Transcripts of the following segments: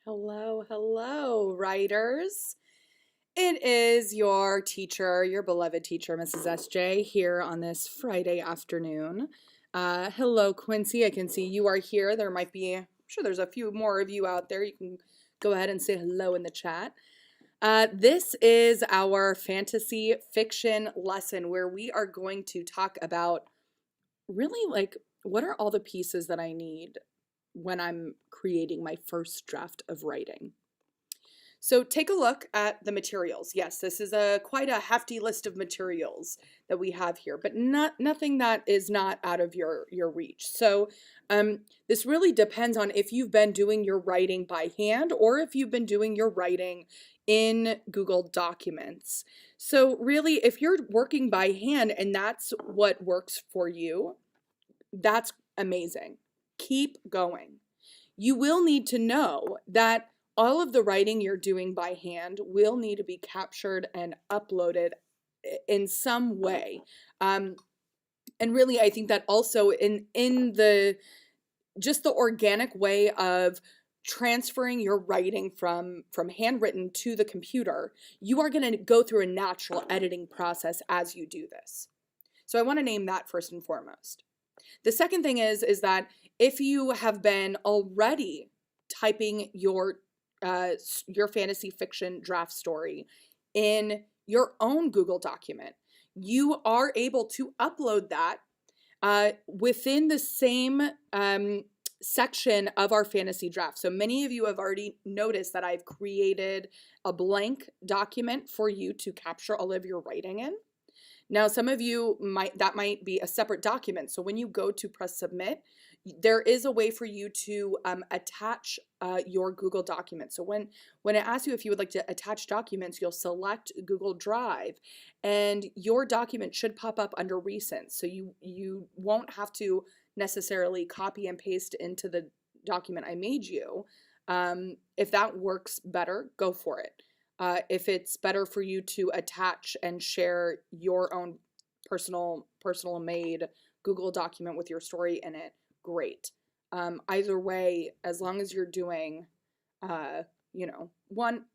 Hello, hello, writers. It is your teacher, your beloved teacher, Mrs. SJ, here on this Friday afternoon. Hello, Quincy. I can see you are here. There might be, I'm sure there's a few more of you out there. You can go ahead and say hello in the chat. This is our fantasy fiction lesson where we are going to talk about really like what are all the pieces that I need when I'm creating my first draft of writing. So take a look at the materials. Yes, this is quite a hefty list of materials that we have here, but nothing that is not out of your reach. So this really depends on if you've been doing your writing by hand or if you've been doing your writing in Google Documents. So really, if you're working by hand and that's what works for you, that's amazing. Keep going. You will need to know that all of the writing you're doing by hand will need to be captured and uploaded in some way. And really, I think that also in the just the organic way of transferring your writing from handwritten to the computer, you are going to go through a natural editing process as you do this. So I want to name that first and foremost. The second thing is that if you have been already typing your fantasy fiction draft story in your own Google document, you are able to upload that within the same section of our fantasy draft. So many of you have already noticed that I've created a blank document for you to capture all of your writing in. Now, some of you that might be a separate document. So when you go to press submit, there is a way for you to attach your Google document. So when it asks you if you would like to attach documents, you'll select Google Drive and your document should pop up under recent. So you won't have to necessarily copy and paste into the document I made you. If that works better, go for it. If it's better for you to attach and share your own personal made Google document with your story in it, great. Either way, as long as you're doing, one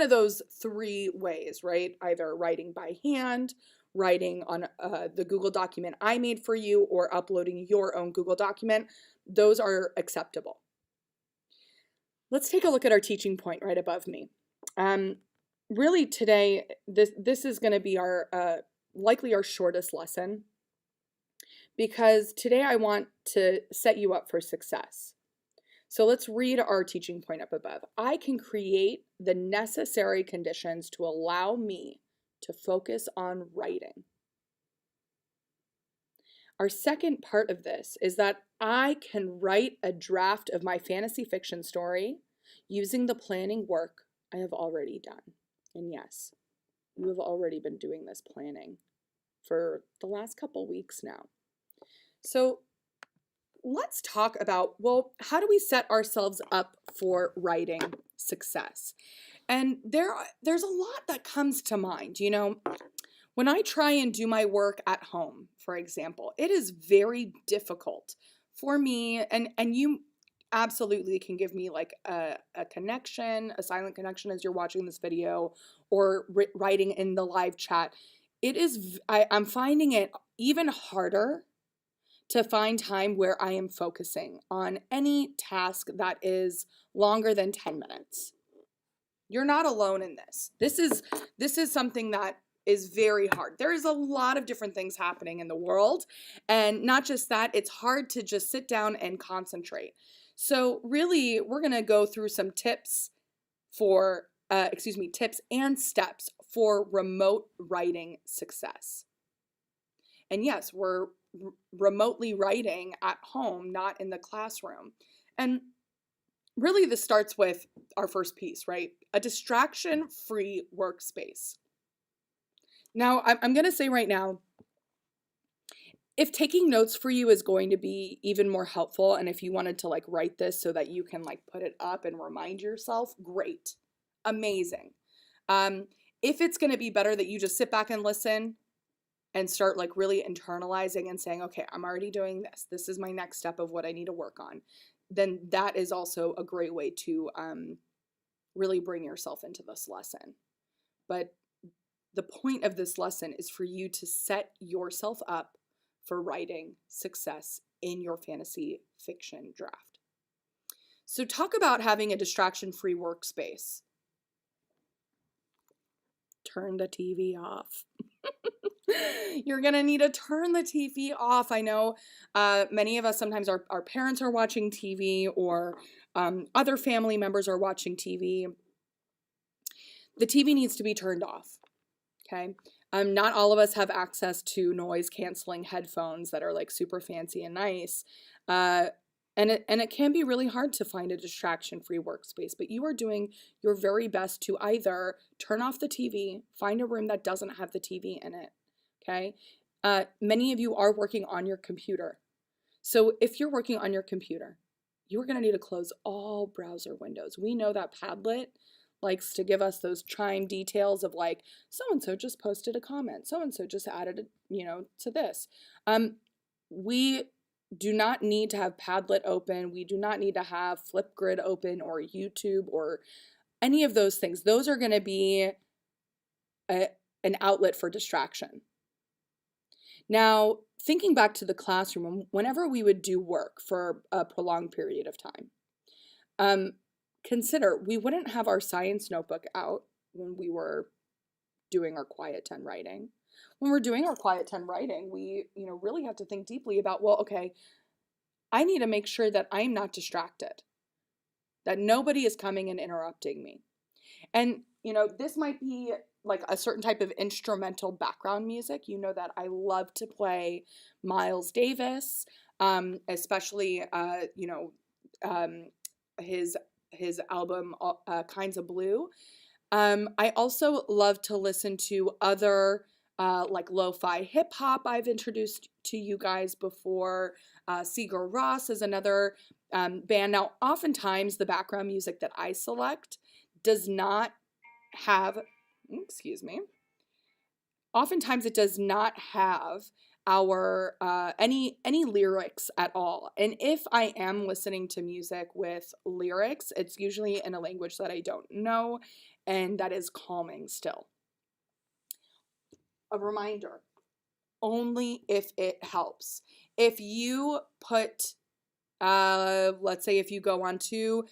of those three ways, right? Either writing by hand, writing on the Google document I made for you, or uploading your own Google document. Those are acceptable. Let's take a look at our teaching point right above me. Really today, this is going to be our likely our shortest lesson, because today I want to set you up for success. So let's read our teaching point up above. I can create the necessary conditions to allow me to focus on writing. Our second part of this is that I can write a draft of my fantasy fiction story using the planning work I have already done. And yes, you have already been doing this planning for the last couple weeks now. So let's talk about, well, how do we set ourselves up for writing success? And there's a lot that comes to mind. When I try and do my work at home, for example, it is very difficult for me, and you absolutely can give me like a connection, a silent connection as you're watching this video, or writing in the live chat. I'm finding it even harder to find time where I am focusing on any task that is longer than 10 minutes. You're not alone in this. This is something that is very hard. There is a lot of different things happening in the world, and not just that, it's hard to just sit down and concentrate. So really, we're going to go through some tips tips and steps for remote writing success. And yes, we're remotely writing at home, not in the classroom. And really, this starts with our first piece, right? A distraction-free workspace. Now, I'm going to say right now, if taking notes for you is going to be even more helpful, and if you wanted to like write this so that you can like put it up and remind yourself, great, amazing. If it's going to be better that you just sit back and listen and start like really internalizing and saying, okay, I'm already doing this. This is my next step of what I need to work on. then that is also a great way to really bring yourself into this lesson. But the point of this lesson is for you to set yourself up for writing success in your fantasy fiction draft. So talk about having a distraction-free workspace. Turn the TV off. You're going to need to turn the TV off. I know many of us, sometimes our parents are watching TV, or other family members are watching TV. The TV needs to be turned off, okay? Not all of us have access to noise canceling headphones that are like super fancy and nice. And it can be really hard to find a distraction-free workspace, but you are doing your very best to either turn off the TV, find a room that doesn't have the TV in it, okay? Many of you are working on your computer. So if you're working on your computer, you're going to need to close all browser windows. We know that Padlet likes to give us those chime details of like, so-and-so just posted a comment, so-and-so just added, to this. We do not need to have Padlet open. We do not need to have Flipgrid open or YouTube or any of those things. Those are going to be an outlet for distraction. Now, thinking back to the classroom, whenever we would do work for a prolonged period of time, consider we wouldn't have our science notebook out when we were doing our Quiet 10 writing. When we're doing our Quiet 10 writing, we, really have to think deeply about, well, okay, I need to make sure that I'm not distracted, that nobody is coming and interrupting me. And, this might be like a certain type of instrumental background music. You know that I love to play Miles Davis, especially, his album, Kinds of Blue. I also love to listen to other like lo-fi hip hop I've introduced to you guys before. Sigur Rós is another band. Now, oftentimes the background music that I select does not have, oftentimes it does not have our any lyrics at all. And if I am listening to music with lyrics, it's usually in a language that I don't know, and that is calming still. A reminder, only if it helps. If you put, let's say if you go onto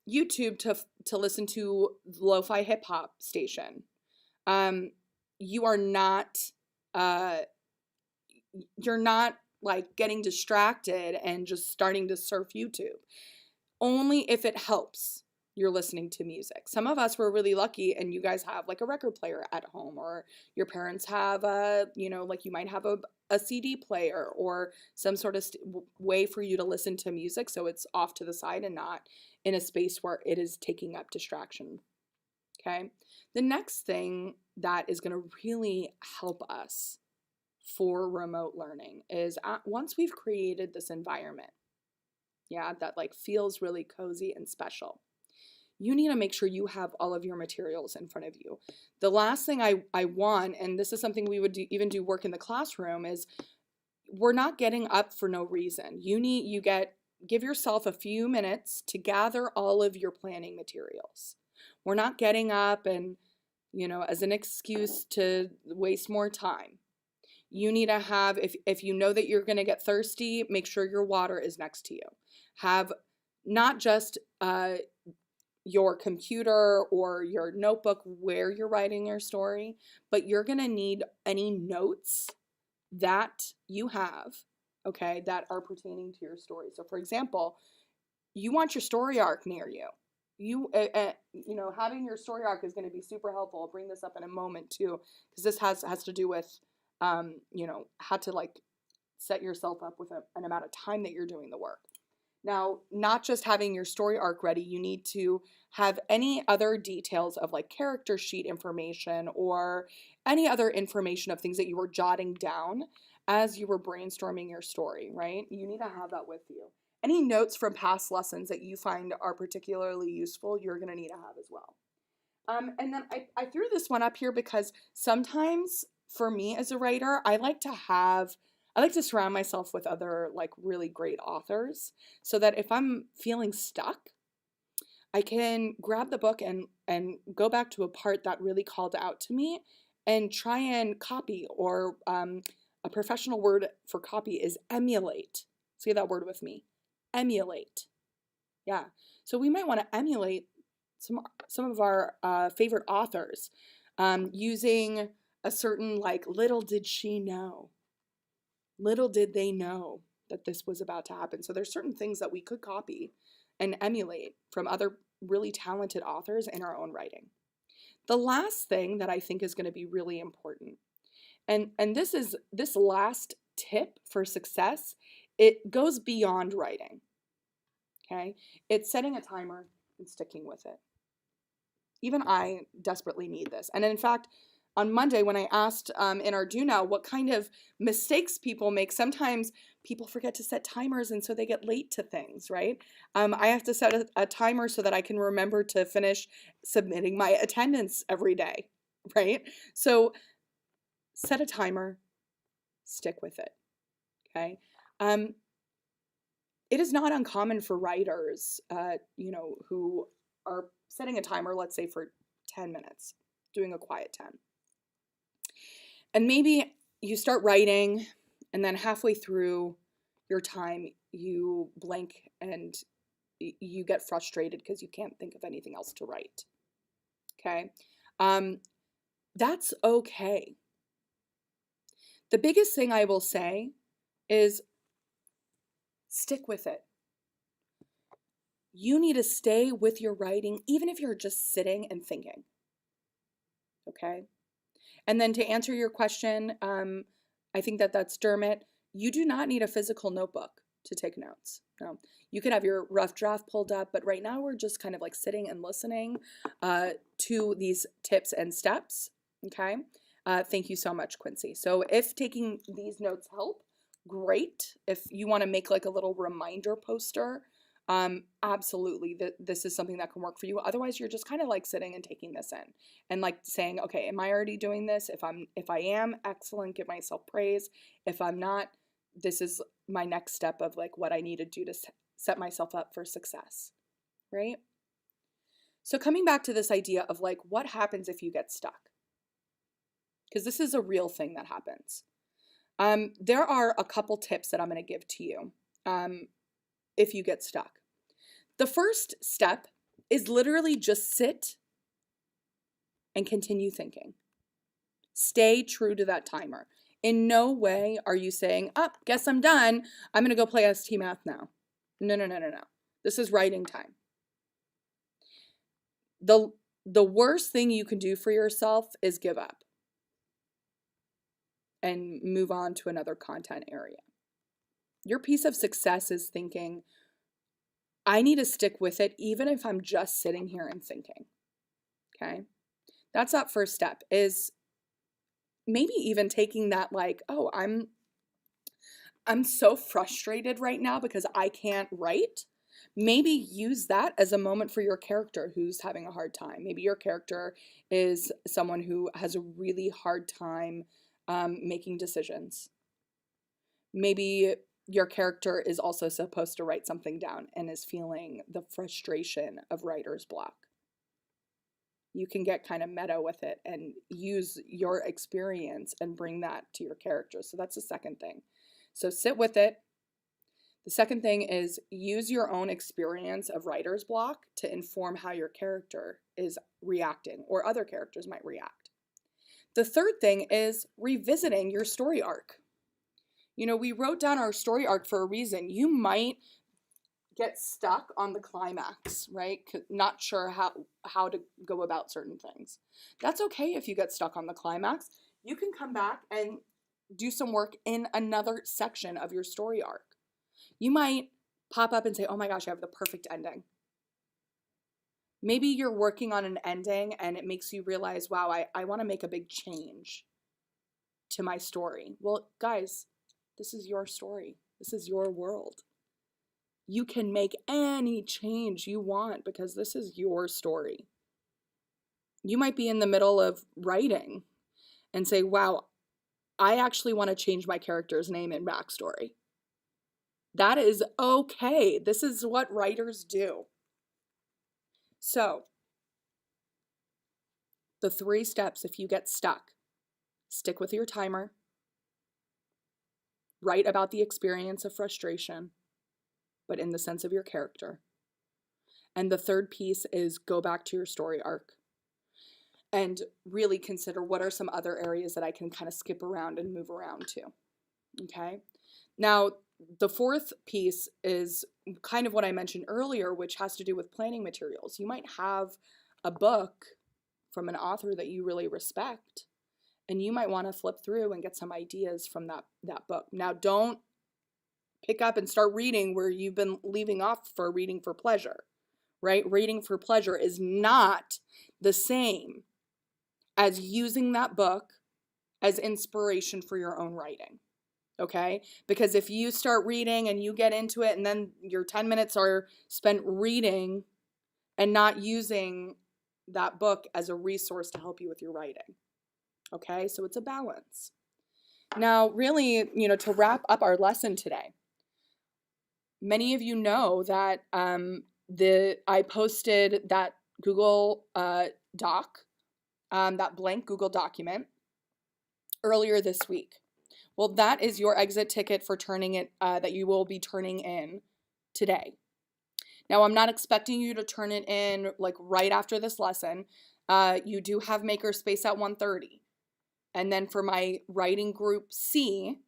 YouTube to listen to lo-fi hip hop station, you are not, you're not like getting distracted and just starting to surf YouTube. Only if it helps you're listening to music. Some of us were really lucky and you guys have like a record player at home, or your parents have like you might have a CD player or some sort of way for you to listen to music so it's off to the side and not in a space where it is taking up distraction. Okay? The next thing that is going to really help us for remote learning is once we've created this environment, that like feels really cozy and special, you need to make sure you have all of your materials in front of you. The last thing I want, and this is something we would even do work in the classroom, is we're not getting up for no reason. Give yourself a few minutes to gather all of your planning materials. We're not getting up and, as an excuse to waste more time. You need to have, if you know that you're going to get thirsty, make sure your water is next to you. Have not just your computer or your notebook where you're writing your story, but you're going to need any notes that you have, okay, that are pertaining to your story. So for example, you want your story arc near you. Having your story arc is going to be super helpful. I'll bring this up in a moment too, because this has to do with, how to like set yourself up with an amount of time that you're doing the work. Now, not just having your story arc ready, you need to have any other details of like character sheet information or any other information of things that you were jotting down as you were brainstorming your story, right? You need to have that with you. Any notes from past lessons that you find are particularly useful, you're going to need to have as well. And then I threw this one up here because sometimes for me as a writer, I like to have I like to surround myself with other like really great authors so that if I'm feeling stuck, I can grab the book and go back to a part that really called out to me and try and copy, or a professional word for copy is emulate. Say that word with me. Emulate. Yeah. So we might want to emulate some of our favorite authors using a certain, like, little did she know, little did they know that this was about to happen. So there's certain things that we could copy and emulate from other really talented authors in our own writing. The last thing that I think is going to be really important, and this last tip for success, it goes beyond writing. Okay? It's setting a timer and sticking with it. Even I desperately need this. And in fact, on Monday, when I asked in our Do Now what kind of mistakes people make, sometimes people forget to set timers and so they get late to things, right? I have to set a timer so that I can remember to finish submitting my attendance every day, right? So set a timer, stick with it, okay? It is not uncommon for writers, who are setting a timer, let's say for 10 minutes, doing a quiet 10. And maybe you start writing, and then halfway through your time, you blank and you get frustrated because you can't think of anything else to write. Okay? That's okay. The biggest thing I will say is stick with it. You need to stay with your writing, even if you're just sitting and thinking. Okay? And then to answer your question, I think that's Dermot. You do not need a physical notebook to take notes. No, you could have your rough draft pulled up, but right now we're just kind of like sitting and listening to these tips and steps. Okay. Thank you so much, Quincy. So if taking these notes help, great. If you want to make like a little reminder poster, absolutely, this is something that can work for you. Otherwise, you're just kind of like sitting and taking this in and like saying, okay, am I already doing this? If I am, excellent, give myself praise. If I'm not, this is my next step of like what I need to do to set myself up for success, right? So coming back to this idea of like what happens if you get stuck, because this is a real thing that happens. There are a couple tips that I'm going to give to you if you get stuck. The first step is literally just sit and continue thinking. Stay true to that timer. In no way are you saying, oh, guess I'm done. I'm going to go play ST Math now. No. This is writing time. The worst thing you can do for yourself is give up and move on to another content area. Your piece of success is thinking, I need to stick with it even if I'm just sitting here and thinking. Okay? That's that first step, is maybe even taking that like, oh, I'm so frustrated right now because I can't write. Maybe use that as a moment for your character who's having a hard time. Maybe your character is someone who has a really hard time making decisions. Maybe your character is also supposed to write something down and is feeling the frustration of writer's block. You can get kind of meta with it and use your experience and bring that to your character. So that's the second thing. So sit with it. The second thing is use your own experience of writer's block to inform how your character is reacting or other characters might react. The third thing is revisiting your story arc. You know, we wrote down our story arc for a reason. You might get stuck on the climax, right? Not sure how to go about certain things. That's okay if you get stuck on the climax. You can come back and do some work in another section of your story arc. You might pop up and say, oh my gosh, I have the perfect ending. Maybe you're working on an ending and it makes you realize, wow, I want to make a big change to my story. Well, guys, this is your story. This is your world. You can make any change you want because this is your story. You might be in the middle of writing and say, wow, I actually want to change my character's name and backstory. That is okay. This is what writers do. So, the 3 steps if you get stuck: stick with your timer, write about the experience of frustration, but in the sense of your character. And the 3rd piece is go back to your story arc and really consider what are some other areas that I can kind of skip around and move around to. Okay. Now, the 4th piece is kind of what I mentioned earlier, which has to do with planning materials. You might have a book from an author that you really respect, and you might want to flip through and get some ideas from that book. Now, don't pick up and start reading where you've been leaving off for reading for pleasure, right? Reading for pleasure is not the same as using that book as inspiration for your own writing. Okay? Because if you start reading and you get into it and then your 10 minutes are spent reading and not using that book as a resource to help you with your writing. Okay? So it's a balance. Now, really, to wrap up our lesson today, many of you know that I posted that Google Doc, that blank Google document earlier this week. Well, that is your exit ticket for turning it, that you will be turning in today. Now, I'm not expecting you to turn it in like right after this lesson. You do have Makerspace at 1:30. And then for my writing group C,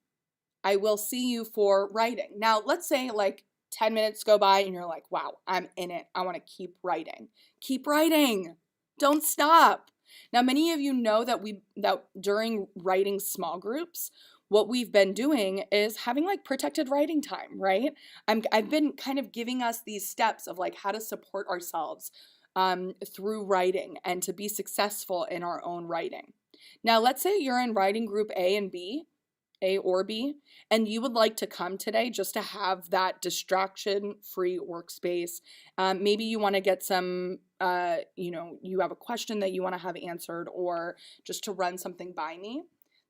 I will see you for writing. Now, let's say like 10 minutes go by and you're like, wow, I'm in it. I want to keep writing. Keep writing. Don't stop. Now, many of you know that during writing small groups, what we've been doing is having like protected writing time, right? I've been kind of giving us these steps of like how to support ourselves through writing and to be successful in our own writing. Now, let's say you're in writing group A and B, A or B, and you would like to come today just to have that distraction-free workspace. Maybe you want to get some, you have a question that you want to have answered, or just to run something by me.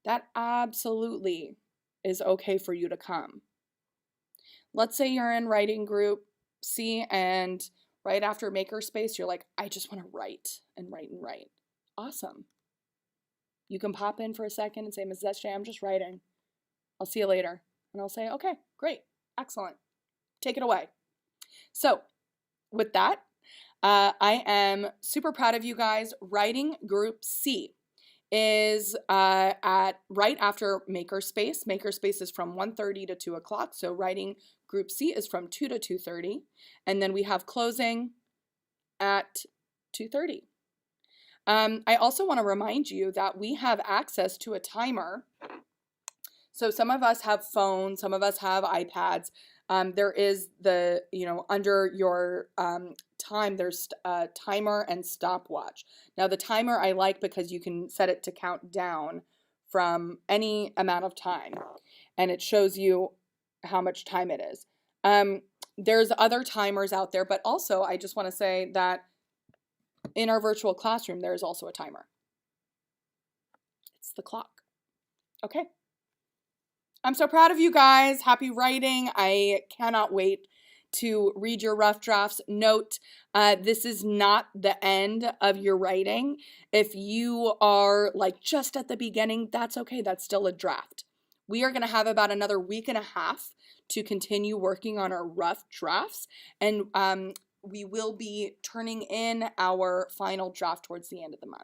That absolutely is okay for you to come. Let's say you're in writing group C and right after Makerspace, you're like, I just want to write and write and write. Awesome. You can pop in for a second and say, Mrs. SJ, I'm just writing. I'll see you later. And I'll say, okay, great, excellent. Take it away. So with that, I am super proud of you guys. Writing group C is at right after Makerspace. Makerspace is from 1:30 to 2 o'clock. So writing group C is from 2 to 2:30. And then we have closing at 2:30. I also want to remind you that we have access to a timer. So some of us have phones, some of us have iPads. There is the, under your time, there's a timer and stopwatch. Now the timer I like because you can set it to count down from any amount of time, and it shows you how much time it is. There's other timers out there, but also I just want to say that in our virtual classroom, there is also a timer. It's the clock. Okay. I'm so proud of you guys. Happy writing. I cannot wait to read your rough drafts. Note, this is not the end of your writing. If you are like just at the beginning, that's okay. That's still a draft. We are going to have about another week and a half to continue working on our rough drafts, and we will be turning in our final draft towards the end of the month.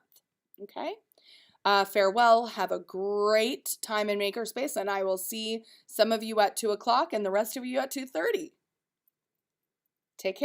Okay? Farewell. Have a great time in Makerspace, and I will see some of you at 2 o'clock and the rest of you at 2:30. Take care.